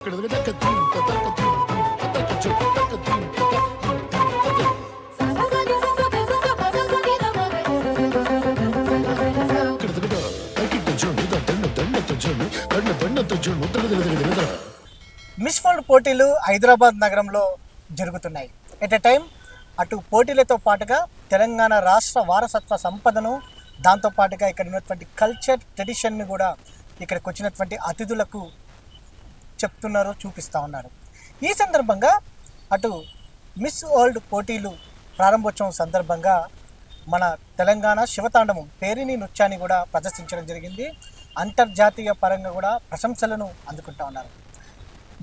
Miss world పోటీలు హైదరాబాద్ నగరంలో జరుగుతున్నాయి. ఎట్ ఎ టైం అటు పోటీలతో పాటుగా తెలంగాణ రాష్ట్ర వారసత్వ సంపదను, దాంతోపాటుగా ఇక్కడ ఉన్నటువంటి కల్చర్ ట్రెడిషన్ని కూడా ఇక్కడికి వచ్చినటువంటి అతిథులకు చెప్తున్నారు, చూపిస్తూ ఉన్నారు. ఈ సందర్భంగా అటు మిస్ వరల్డ్ పోటీలు ప్రారంభోత్సవం సందర్భంగా మన తెలంగాణ శివతాండవం పేరిణి నృత్యాన్ని కూడా ప్రదర్శించడం జరిగింది. అంతర్జాతీయ పరంగా కూడా ప్రశంసలను అందుకుంటా ఉన్నారు.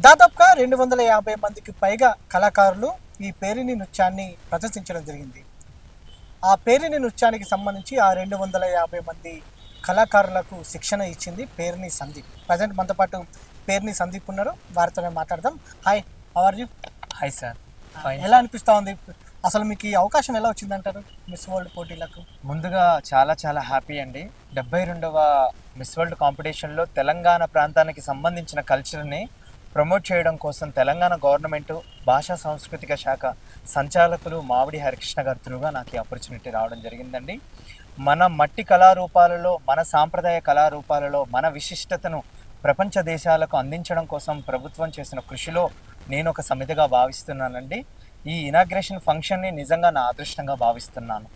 దాదాపుగా 250 మందికి పైగా కళాకారులు ఈ పేరిణి నృత్యాన్ని ప్రదర్శించడం జరిగింది. ఆ పేరిణి నృత్యానికి సంబంధించి ఆ 250 మంది కళాకారులకు శిక్షణ ఇచ్చింది పేరిణి సందీప్. ప్రజెంట్ మనతో పాటు పేరిణి సందీప్ ఉన్నారు, వారితోనే మాట్లాడదాం. Hi, how are you? Hi sir, ఎలా అనిపిస్తూ ఉంది? అసలు మీకు ఈ అవకాశం ఎలా వచ్చిందంటారు మిస్ వరల్డ్ పోటీలకు? ముందుగా చాలా హ్యాపీ అండి. 72వ మిస్ వరల్డ్ కాంపిటీషన్లో తెలంగాణ ప్రాంతానికి సంబంధించిన కల్చర్ని ప్రమోట్ చేయడం కోసం తెలంగాణ గవర్నమెంట్ భాషా సాంస్కృతిక శాఖ సంచాలకులు మామిడి హరికృష్ణ గారి త్రూగా నాకు ఈ ఆపర్చునిటీ రావడం జరిగిందండి. మన మట్టి కళారూపాలలో, మన సాంప్రదాయ కళారూపాలలో మన విశిష్టతను ప్రపంచ దేశాలకు అందించడం కోసం ప్రభుత్వం చేసిన కృషిలో నేను ఒక సమితిగా భావిస్తున్నానండి. ఈ ఇనాగ్రేషన్ ఫంక్షన్ని నిజంగా నా అదృష్టంగా భావిస్తున్నాను.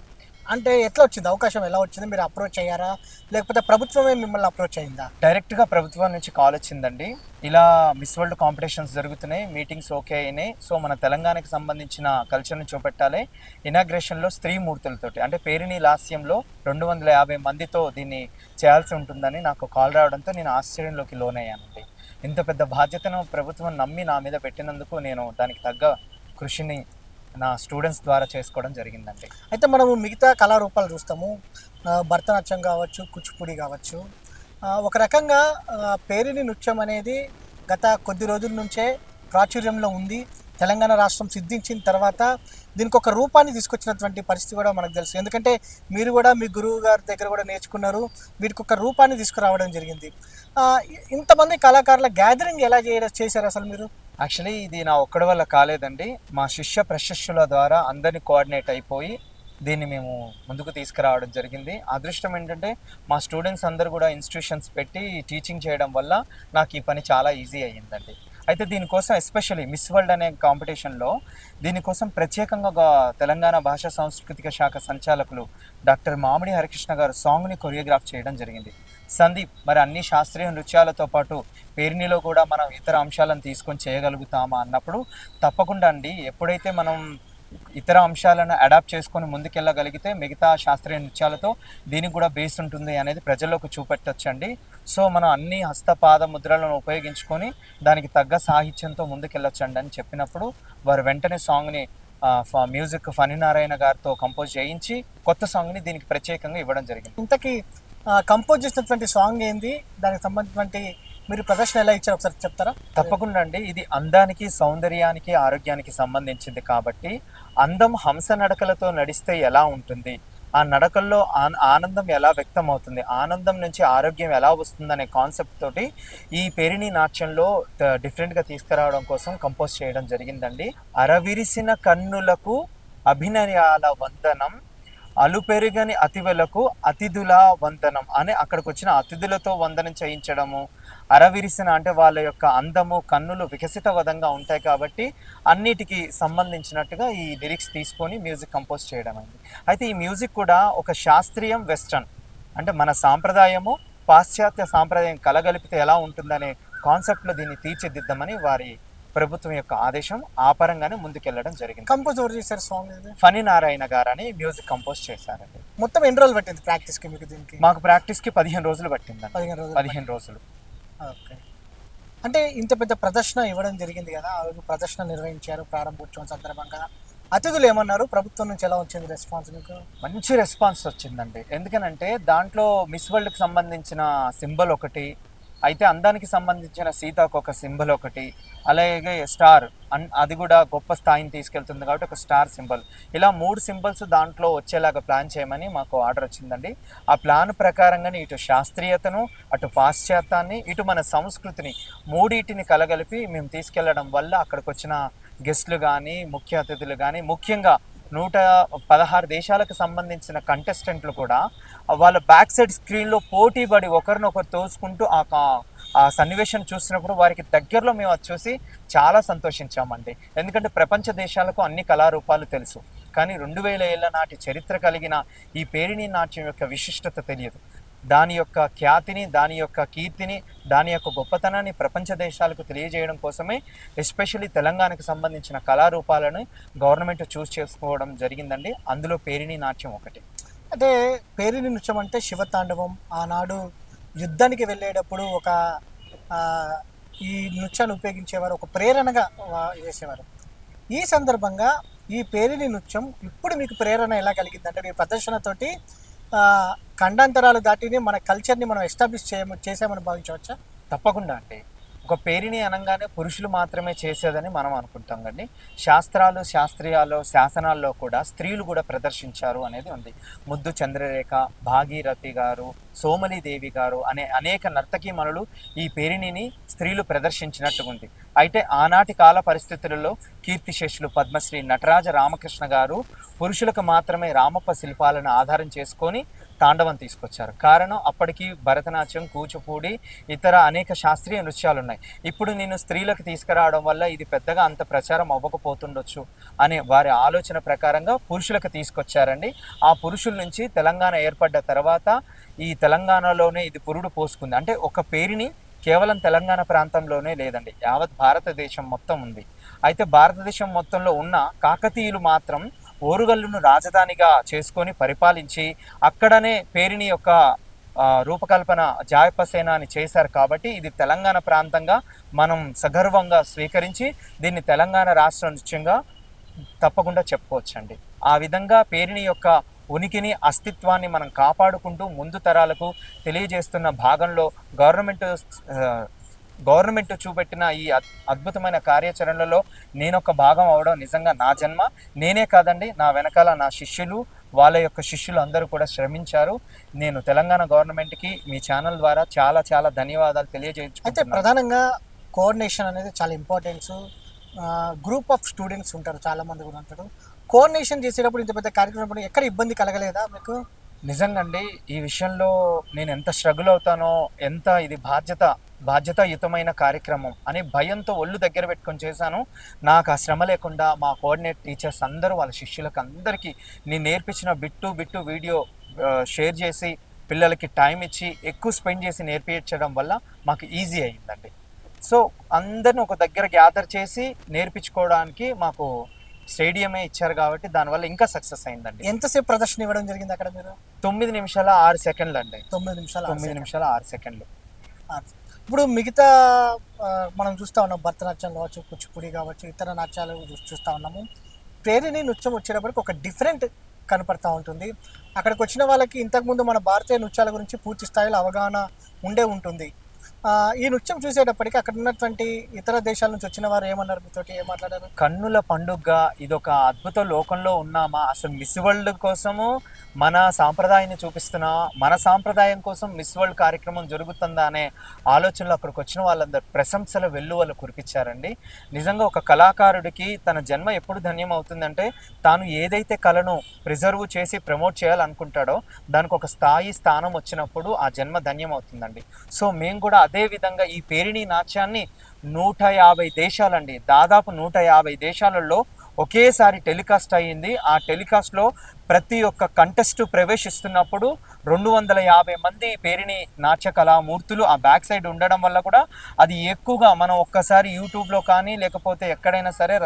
అంటే ఎట్లా వచ్చింది అవకాశం? ఎలా వచ్చింది? మీరు అప్రోచ్ అయ్యారా, లేకపోతే ప్రభుత్వమే మిమ్మల్ని అప్రోచ్ అయిందా? డైరెక్ట్గా ప్రభుత్వం నుంచి కాల్ వచ్చిందండి. ఇలా మిస్ వరల్డ్ కాంపిటీషన్స్ జరుగుతున్నాయి, మీటింగ్స్ ఓకే అయినాయి, సో మన తెలంగాణకి సంబంధించిన కల్చర్ని చూపెట్టాలి. ఇనాగ్రేషన్లో స్త్రీ మూర్తులతోటి అంటే పేరిణి లాస్యంలో 250 మందితో దీన్ని చేయాల్సి ఉంటుందని నాకు కాల్ రావడంతో నేను ఆశ్చర్యంలోకి లోనయ్యానండి. ఇంత పెద్ద బాధ్యతను ప్రభుత్వం నమ్మి నా మీద పెట్టినందుకు నేను దానికి తగ్గ కృషిని నా స్టూడెంట్స్ ద్వారా చేసుకోవడం జరిగిందండి. అయితే మనము మిగతా కళారూపాలు చూస్తాము, భరతనాట్యం కావచ్చు, కూచిపూడి కావచ్చు. ఒక రకంగా పేరిణి నృత్యం అనేది గత కొద్ది రోజుల నుంచే ప్రాచుర్యంలో ఉంది. తెలంగాణ రాష్ట్రం సిద్ధించిన తర్వాత దీనికి ఒక రూపాన్ని తీసుకొచ్చినటువంటి పరిస్థితి కూడా మనకు తెలుసు. ఎందుకంటే మీరు కూడా మీ గురువు గారి దగ్గర కూడా నేర్చుకున్నారు, వీటికి ఒక రూపాన్ని తీసుకురావడం జరిగింది. ఇంతమంది కళాకారుల గ్యాదరింగ్ ఎలా చేశారు అసలు మీరు? యాక్చువల్లీ ఇది నా ఒక్కడి వల్ల కాలేదండి. మా శిష్య ప్రశిష్యుల ద్వారా అందరినీ కోఆర్డినేట్ అయిపోయి దీన్ని మేము ముందుకు తీసుకురావడం జరిగింది. అదృష్టం ఏంటంటే మా స్టూడెంట్స్ అందరూ కూడా ఇన్స్టిట్యూషన్స్ పెట్టి టీచింగ్ చేయడం వల్ల నాకు ఈ పని చాలా ఈజీ అయ్యిందండి. అయితే దీనికోసం ఎస్పెషల్లీ మిస్ వరల్డ్ అనే కాంపిటీషన్లో దీనికోసం ప్రత్యేకంగా తెలంగాణ భాషా సాంస్కృతిక శాఖ సంచాలకులు డాక్టర్ మామిడి హరికృష్ణ గారు సాంగ్ని కొరియోగ్రాఫ్ చేయడం జరిగింది. సందీప్, మరి అన్ని శాస్త్రీయ నృత్యాలతో పాటు పేరిణిలో కూడా మనం ఇతర అంశాలను తీసుకొని చేయగలుగుతామా అన్నప్పుడు తప్పకుండా అండి. ఎప్పుడైతే మనం ఇతర అంశాలను అడాప్ట్ చేసుకొని ముందుకెళ్ళగలిగితే మిగతా శాస్త్రీయ నృత్యాలతో దీనికి కూడా బేస్ ఉంటుంది అనేది ప్రజల్లోకి చూపెట్టచ్చండి. సో మనం అన్ని హస్తపాద ముద్రలను ఉపయోగించుకొని దానికి తగ్గ సాహిత్యంతో ముందుకెళ్ళొచ్చండి అని చెప్పినప్పుడు వారు వెంటనే సాంగ్ని మ్యూజిక్ ఫణినారాయణ గారితో కంపోజ్ చేయించి కొత్త సాంగ్ని దీనికి ప్రత్యేకంగా ఇవ్వడం జరిగింది. ఇంతకీ కంపోజ్ చేసినటువంటి సాంగ్ ఏంది, దానికి సంబంధించినటువంటి మీరు ప్రదర్శన ఎలా ఇచ్చారు ఒకసారి చెప్తారా? తప్పకుండా అండి. ఇది అందానికి, సౌందర్యానికి, ఆరోగ్యానికి సంబంధించింది కాబట్టి అందం హంస నడకలతో నడిస్తే ఎలా ఉంటుంది, ఆ నడకల్లో ఆనందం ఎలా వ్యక్తం అవుతుంది, ఆనందం నుంచి ఆరోగ్యం ఎలా వస్తుందనే కాన్సెప్ట్ తోటి ఈ పేరిణి నాట్యంలో డిఫరెంట్గా తీసుకురావడం కోసం కంపోజ్ చేయడం జరిగిందండి. అరవిరిసిన కన్నులకు అభినయాల వందనం, అలుపెరుగని అతిథులకు అతిథుల వందనం అని అక్కడికి వచ్చిన అతిథులతో వందనం చేయించడము. అరవిరిసిన అంటే వాళ్ళ యొక్క అందము, కన్నులు వికసితవదంగా ఉంటాయి కాబట్టి అన్నిటికీ సంబంధించినట్టుగా ఈ లిరిక్స్ తీసుకొని మ్యూజిక్ కంపోజ్ చేయడం అయింది. అయితే ఈ మ్యూజిక్ కూడా ఒక శాస్త్రీయం, వెస్టర్న్ అంటే మన సాంప్రదాయము, పాశ్చాత్య సాంప్రదాయం కలగలిపితే ఎలా ఉంటుందనే కాన్సెప్ట్లో దీన్ని తీర్చిదిద్దామని వారి ప్రభుత్వం యొక్క ఆదేశం. ఆ పరంగానే ముందుకెళ్ళడం జరిగింది. కంపోజ్ ఎవరు చేశారు సాంగ్? ఫణినారాయణ గారని మ్యూజిక్ కంపోజ్ చేశారండి. మొత్తం ఎన్ని రోజులు పట్టింది ప్రాక్టీస్కి మీకు? దీనికి మాకు ప్రాక్టీస్కి 15 రోజులు పట్టిందండి. 15 రోజులు. ఓకే. అంటే ఇంత పెద్ద ప్రదర్శన ఇవ్వడం జరిగింది కదా, ఆ రోజు ప్రదర్శన నిర్వహించారు ప్రారంభోత్సవం సందర్భంగా. అతిథులు ఏమన్నారు? ప్రభుత్వం నుంచి ఎలా వచ్చింది రెస్పాన్స్ మీకు? మంచి రెస్పాన్స్ వచ్చిందండి. ఎందుకనంటే దాంట్లో మిస్ వరల్డ్కి సంబంధించిన సింబల్ ఒకటి, అయితే అందానికి సంబంధించిన సీతాకొక సింబల్ ఒకటి, అలాగే స్టార్ అది కూడా గొప్ప స్థాయిని తీసుకెళ్తుంది కాబట్టి ఒక స్టార్ సింబల్, ఇలా 3 సింబల్స్ దాంట్లో వచ్చేలాగా ప్లాన్ చేయమని మాకు ఆర్డర్ వచ్చిందండి. ఆ ప్లాన్ ప్రకారంగానే ఇటు శాస్త్రీయతను, అటు పాశ్చాత్యాన్ని, ఇటు మన సంస్కృతిని మూడింటిని కలగలిపి మేము తీసుకెళ్లడం వల్ల అక్కడికి వచ్చిన గెస్ట్లు కానీ, ముఖ్య అతిథులు కానీ, ముఖ్యంగా 116 దేశాలకు సంబంధించిన కంటెస్టెంట్లు కూడా వాళ్ళ బ్యాక్ సైడ్ స్క్రీన్లో పోటీ పడి ఒకరినొకరు తోసుకుంటూ ఆ సన్నివేశం చూసినప్పుడు వారికి దగ్గరలో మేము అది చూసి చాలా సంతోషించామండి. ఎందుకంటే ప్రపంచ దేశాలకు అన్ని కళారూపాలు తెలుసు, కానీ 2000 ఏళ్ల నాటి చరిత్ర కలిగిన ఈ పేరిణి నాట్యం యొక్క విశిష్టత తెలియదు. దాని యొక్క ఖ్యాతిని, దాని యొక్క కీర్తిని, దాని యొక్క గొప్పతనాన్ని ప్రపంచ దేశాలకు తెలియజేయడం కోసమే ఎస్పెషల్లీ తెలంగాణకు సంబంధించిన కళారూపాలను గవర్నమెంట్ చూస్ చేసుకోవడం జరిగిందండి. అందులో పేరిణి నాట్యం ఒకటి. అంటే పేరిణి నృత్యం అంటే శివతాండవం. ఆనాడు యుద్ధానికి వెళ్ళేటప్పుడు ఒక ఆ, ఈ నృత్యాన్ని ఉపయోగించేవారు, ఒక ప్రేరణగా చేసేవారు. ఈ సందర్భంగా ఈ పేరిణి నృత్యం ఇప్పుడు మీకు ప్రేరణ ఎలా కలిగింది? అంటే మీ ప్రదర్శనతోటి ఆ, ఖండాంతరాలు దాటిని మన కల్చర్ని మనం ఎస్టాబ్లిష్ చేసామని భావించవచ్చా? తప్పకుండా అండి. ఒక పేరిణి అనగానే పురుషులు మాత్రమే చేసేదని మనం అనుకుంటాం కండి. శాస్త్రాలు, శాస్త్రీయాలు, శాసనాల్లో కూడా స్త్రీలు కూడా ప్రదర్శించారు అనేది ఉంది. ముద్దు చంద్రరేఖ, భాగీరథి గారు, సోమలీదేవి గారు అనే అనేక నర్తకీమణులు ఈ పేరిణిని స్త్రీలు ప్రదర్శించినట్టుగా ఉంది. అయితే ఆనాటి కాల పరిస్థితులలో కీర్తిశేషులు పద్మశ్రీ నటరాజ రామకృష్ణ గారు పురుషులకు మాత్రమే రామప్ప శిల్పాలను ఆధారం చేసుకొని తాండవం తీసుకొచ్చారు. కారణం అప్పటికి భరతనాట్యం, కూచిపూడి, ఇతర అనేక శాస్త్రీయ నృత్యాలు ఉన్నాయి. ఇప్పుడు నేను స్త్రీలకు తీసుకురావడం వల్ల ఇది పెద్దగా అంత ప్రచారం అవ్వకపోతుండొచ్చు అనే వారి ఆలోచన ప్రకారంగా పురుషులకు తీసుకొచ్చారండి. ఆ పురుషుల నుంచి తెలంగాణ ఏర్పడ్డ తర్వాత ఈ తెలంగాణలోనే ఇది పురుడు పోసుకుంది. అంటే ఒక పేరుని కేవలం తెలంగాణ ప్రాంతంలోనే లేదండి, యావత్ భారతదేశం మొత్తం ఉంది. అయితే భారతదేశం మొత్తంలో ఉన్న కాకతీయులు మాత్రం ఓరుగల్లును రాజధానిగా చేసుకొని పరిపాలించి అక్కడనే పేరిణి యొక్క రూపకల్పన జాయపసేన అని చేశారు. కాబట్టి ఇది తెలంగాణ ప్రాంతంగా మనం సగర్వంగా స్వీకరించి దీన్ని తెలంగాణ రాష్ట్ర నృత్యంగా తప్పకుండా చెప్పుకోవచ్చండి. ఆ విధంగా పేరిణి యొక్క ఉనికిని, అస్తిత్వాన్ని మనం కాపాడుకుంటూ ముందు తరాలకు తెలియజేస్తున్న భాగంలో గవర్నమెంట్ చూపెట్టిన ఈ అద్భుతమైన కార్యాచరణలో నేనొక భాగం అవడం నిజంగా నా జన్మ. నేనే కాదండి, నా వెనకాల నా శిష్యులు, వాళ్ళ యొక్క శిష్యులు అందరూ కూడా శ్రమించారు. నేను తెలంగాణ గవర్నమెంట్కి మీ ఛానల్ ద్వారా చాలా చాలా ధన్యవాదాలు తెలియజేయచ్చు. అయితే ప్రధానంగా కోఆర్డినేషన్ అనేది చాలా ఇంపార్టెన్స్. గ్రూప్ ఆఫ్ స్టూడెంట్స్ ఉంటారు, చాలామంది కూడా ఉంటారు. కోఆర్డినేషన్ చేసేటప్పుడు ఇంత పెద్ద కార్యక్రమం ఎక్కడ ఇబ్బంది కలగలేదా మీకు? నిజంగా అండి, ఈ విషయంలో నేను ఎంత స్ట్రగుల్ అవుతానో, ఎంత ఇది బాధ్యతాయుతమైన కార్యక్రమం అని భయంతో ఒళ్ళు దగ్గర పెట్టుకొని చేశాను. నాకు ఆ శ్రమ లేకుండా మా కోఆర్డినేట్ టీచర్స్ అందరూ వాళ్ళ శిష్యులకు అందరికీ నేను నేర్పించిన బిట్టు వీడియో షేర్ చేసి పిల్లలకి టైం ఇచ్చి ఎక్కువ స్పెండ్ చేసి నేర్పించడం వల్ల మాకు ఈజీ అయ్యిందండి. సో అందరిని ఒక దగ్గర గ్యాదర్ చేసి నేర్పించుకోవడానికి మాకు స్టేడియమే ఇచ్చారు కాబట్టి దానివల్ల ఇంకా సక్సెస్ అయిందండి. ఎంతసేపు ప్రదర్శన ఇవ్వడం జరిగింది అక్కడ మీరు? 9 నిమిషాల 6 సెకండ్లు అండి. 9 నిమిషాల 6 సెకండ్లు. ఇప్పుడు మిగతా మనం చూస్తూ ఉన్నాం, భరతనాట్యం కావచ్చు, కూచిపూడి కావచ్చు, ఇతర నాట్యాలు చూస్తూ ఉన్నాము. పేరిణి నృత్యం వచ్చేటప్పటికి ఒక డిఫరెంట్ కనపడతా ఉంటుంది. అక్కడికి వచ్చిన వాళ్ళకి ఇంతకుముందు మన భారతీయ నృత్యాల గురించి పూర్తి స్థాయిలో అవగాహన ఉంటుంది. ఈ నృత్యం చూసేటప్పటికి అక్కడ ఉన్నటువంటి ఇతర దేశాల నుంచి వచ్చిన వారు ఏమన్నారు, మీతోటి ఏం మాట్లాడారు? కన్నుల పండుగ, ఇదొక అద్భుత లోకంలో ఉన్నామా, అసలు మిస్ వరల్డ్ కోసము మన సాంప్రదాయాన్ని చూపిస్తున్నామా, మన సాంప్రదాయం కోసం మిస్ వరల్డ్ కార్యక్రమం జరుగుతుందా అనే ఆలోచనలో అక్కడికి వచ్చిన వాళ్ళందరూ ప్రశంసల వెల్లువలు కురిపించారండి. నిజంగా ఒక కళాకారుడికి తన జన్మ ఎప్పుడు ధన్యం అవుతుందంటే తాను ఏదైతే కళను ప్రిజర్వ్ చేసి ప్రమోట్ చేయాలనుకుంటాడో దానికి ఒక స్థానం వచ్చినప్పుడు ఆ జన్మ ధన్యం అవుతుందండి. సో మేము కూడా అదే విధంగా ఈ పేరిణి నాట్యాన్ని 150 దేశాలండి, దాదాపు 150 దేశాలలో ఒకేసారి టెలికాస్ట్ అయ్యింది. ఆ టెలికాస్ట్లో ప్రతి ఒక్క కంటెస్ట్ ప్రవేశిస్తున్నప్పుడు 250 మంది పేరిణి నాట్య కళామూర్తులు ఆ బ్యాక్ సైడ్ ఉండడం వల్ల కూడా అది ఎక్కువగా మనం ఒక్కసారి యూట్యూబ్లో కానీ లేకపోతే ఎక్కడైనా సరే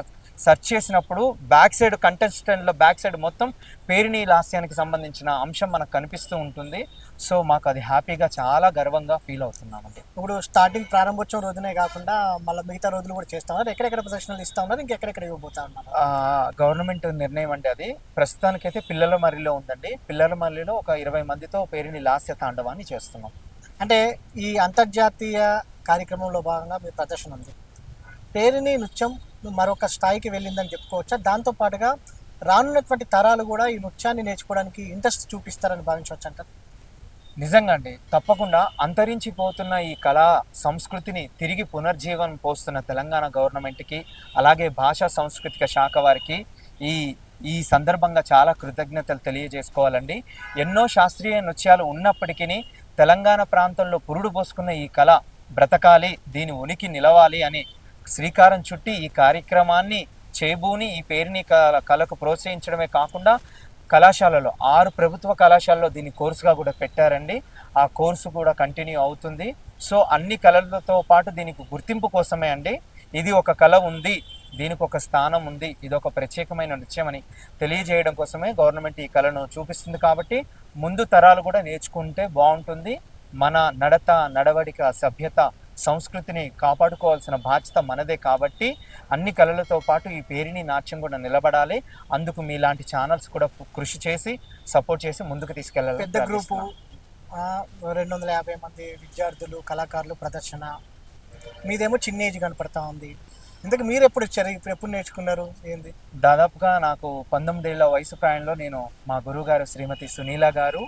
సెర్చ్ చేసినప్పుడు బ్యాక్ సైడ్ కంటెస్టెంట్ల బ్యాక్ సైడ్ మొత్తం పేరిణి లాస్యానికి సంబంధించిన అంశం మనకు కనిపిస్తూ ఉంటుంది. సో మాకు అది హ్యాపీగా చాలా గర్వంగా ఫీల్ అవుతున్నామండి. ఇప్పుడు స్టార్టింగ్ ప్రారంభోత్సవం రోజునే కాకుండా మళ్ళీ మిగతా రోజులు కూడా చేస్తా ఉన్నారు, ఎక్కడెక్కడ ప్రదర్శనలు ఇస్తా ఉన్నారు, ఇంకెక్కడెక్కడ ఇవ్వబోతా ఉన్నారు? గవర్నమెంట్ నిర్ణయం అండి అది. ప్రస్తుతానికైతే పిల్లల మర్రిలో ఉందండి. పిల్లల మర్రిలో ఒక 20 మందితో పేరిణి లాస్య తాండవాన్ని చేస్తున్నాం. అంటే ఈ అంతర్జాతీయ కార్యక్రమంలో భాగంగా మీ ప్రదర్శన ఉంది. పేరిణి నృత్యం మరొక స్థాయికి వెళ్ళిందని చెప్పుకోవచ్చా? దాంతోపాటుగా రానున్నటువంటి తరాలు కూడా ఈ నృత్యాన్ని నేర్చుకోవడానికి ఇంట్రెస్ట్ చూపిస్తారని భావించవచ్చు అంటారు. నిజంగా అండి, తప్పకుండా అంతరించిపోతున్న ఈ కళా సంస్కృతిని తిరిగి పునర్జీవనం పోస్తున్న తెలంగాణ గవర్నమెంట్కి, అలాగే భాషా సాంస్కృతిక శాఖ వారికి ఈ ఈ సందర్భంగా చాలా కృతజ్ఞతలు తెలియజేసుకోవాలండి. ఎన్నో శాస్త్రీయ నృత్యాలు ఉన్నప్పటికీ తెలంగాణ ప్రాంతంలో పురుడు పోసుకున్న ఈ కళ బ్రతకాలి, దీని ఉనికి నిలవాలి అని శ్రీకారం చుట్టి ఈ కార్యక్రమాన్ని చేబూని ఈ పేరుని కళకు ప్రోత్సహించడమే కాకుండా కళాశాలలో 6 ప్రభుత్వ కళాశాలలో దీన్ని కోర్సుగా కూడా పెట్టారండి. ఆ కోర్సు కూడా కంటిన్యూ అవుతుంది. సో అన్ని కళలతో పాటు దీనికి గుర్తింపు కోసమే అండి. ఇది ఒక కళ ఉంది, దీనికి ఒక స్థానం ఉంది, ఇది ఒక ప్రత్యేకమైన నృత్యం అని తెలియజేయడం కోసమే గవర్నమెంట్ ఈ కళను చూపిస్తుంది. కాబట్టి ముందు తరాలు కూడా నేర్చుకుంటే బాగుంటుంది. మన నడత, నడవడిక, సభ్యత, సంస్కృతిని కాపాడుకోవాల్సిన బాధ్యత మనదే. కాబట్టి అన్ని కళలతో పాటు ఈ పేరిణి నాట్యం కూడా నిలబడాలి. అందుకు మీలాంటి ఛానల్స్ కూడా కృషి చేసి సపోర్ట్ చేసి ముందుకు తీసుకెళ్ళాలి. పెద్ద గ్రూపు 250 మంది విద్యార్థులు, కళాకారులు ప్రదర్శన, మీదేమో చిన్న ఏజ్ కనపడతా ఉంది. ఇంతకు మీరు ఎప్పుడు వచ్చారు? ఇప్పుడు ఎప్పుడు నేర్చుకున్నారు? ఏంది? దాదాపుగా నాకు 19 ఏళ్ల వయసు ప్రాయంలో నేను మా గురువు గారు శ్రీమతి సునీల గారు,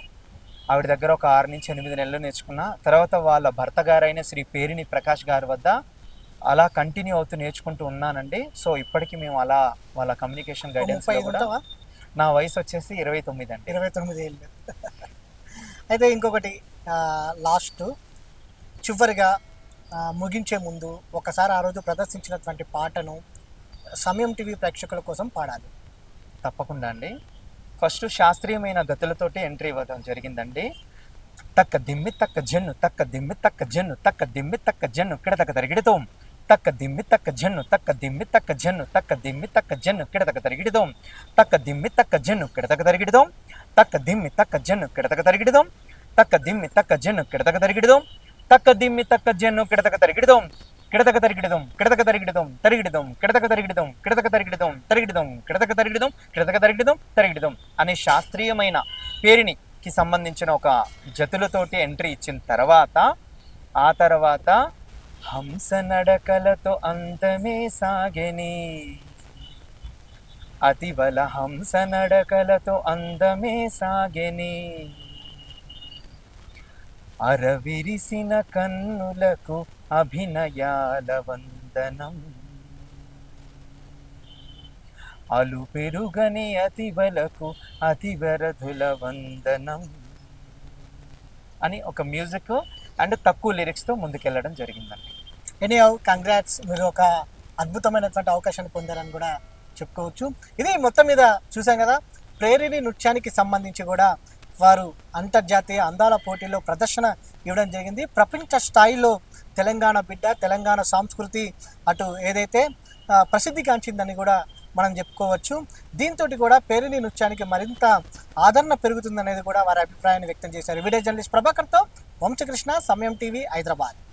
ఆవిడ దగ్గర ఒక 6 నుంచి 8 నెలలు నేర్చుకున్నా. తర్వాత వాళ్ళ భర్త గారైన శ్రీ పేరిణి ప్రకాష్ గారి వద్ద అలా కంటిన్యూ అవుతూ నేర్చుకుంటూ ఉన్నానండి. సో ఇప్పటికీ మేము అలా వాళ్ళ కమ్యూనికేషన్ గైడెన్స్ కూడా. నా వయసు వచ్చేసి 29 అండి. 29 ఏళ్ళు. అయితే ఇంకొకటి లాస్ట్ చివరిగా ముగించే ముందు ఒకసారి ఆ రోజు ప్రదర్శించినటువంటి పాటను సమయం టీవీ ప్రేక్షకుల కోసం పాడాలి. తప్పకుండా అండి. ఫస్ట్ శాస్త్రీయమైన గతులతోటి ఎంట్రీ ఇవ్వడం జరిగిందండి. తక్క దిమ్మి తక్క జన్ను, తక్క దిమ్మి తక్క జన్ను, తక్క దిమ్మి తక్క జన్ను కిడతక తరిగిడితోం, తక్క దిమ్మి తక్క జన్ను, తక్క దిమ్మి తక్క జన్ను, తక్క దిమ్మి తక్క జన్ను కిడతక తరిగిడితోం, తక్క దిమ్మి తక్క జన్ను కిడతక తరిగిడితోం, తక్క దిమ్మి తక్క జన్ను కిడతక తరిగిడితోం, తక్క దిమ్మి తక్క జన్ను కిడతక తరిగిడితోం, తక్క దిమ్మి తక్క జన్ను కిడతక తరిగిడితోం, కిడతక తరిగిడిదం, కిడతక తరిగిడిదం, తరిగిడిదం, కిడతక తరిగిడిదం, కిడతక తరిగిడిదం, తరిగిడిదం, కిడతక తరిగిడిదం, కిడతక తరిగిడిదం, తరిగిడిదం అనే శాస్త్రీయమైన పేరునికి సంబంధించిన ఒక జతులతోటి ఎంట్రీ ఇచ్చిన తర్వాత ఆ తర్వాత హంస నడకలతో అంతమే సాగెని, అతివల హంస నడకలతో అందమే సాగెని, అరవిరిసిన కన్నులకు అభినయాల వందనం, అలు పెరుగని అతివలకు అతివరధుల వందనం అని ఒక మ్యూజిక్ అండ్ తక్కువ లిరిక్స్తో ముందుకెళ్ళడం జరిగిందండి. ఎనీహౌ కంగ్రాట్స్, మీరు ఒక అద్భుతమైనటువంటి అవకాశాన్ని పొందారని కూడా చెప్పుకోవచ్చు. ఇది మొత్తం మీద చూసాం కదా, ప్రేరిణి నృత్యానికి సంబంధించి కూడా వారు అంతర్జాతీయ అందాల పోటీలో ప్రదర్శన ఇవ్వడం జరిగింది. ప్రపంచ స్థాయిలో తెలంగాణ బిడ్డ, తెలంగాణ సంస్కృతి అటు ఏదైతే ప్రసిద్ధిగాంచిందని కూడా మనం చెప్పుకోవచ్చు. దీంతో కూడా పేరిణి నృత్యానికి మరింత ఆదరణ పెరుగుతుందనేది కూడా వారి అభిప్రాయాన్ని వ్యక్తం చేశారు. వీడియో జర్నలిస్ట్ ప్రభాకర్తో వంశకృష్ణ, సమయం టీవీ, హైదరాబాద్.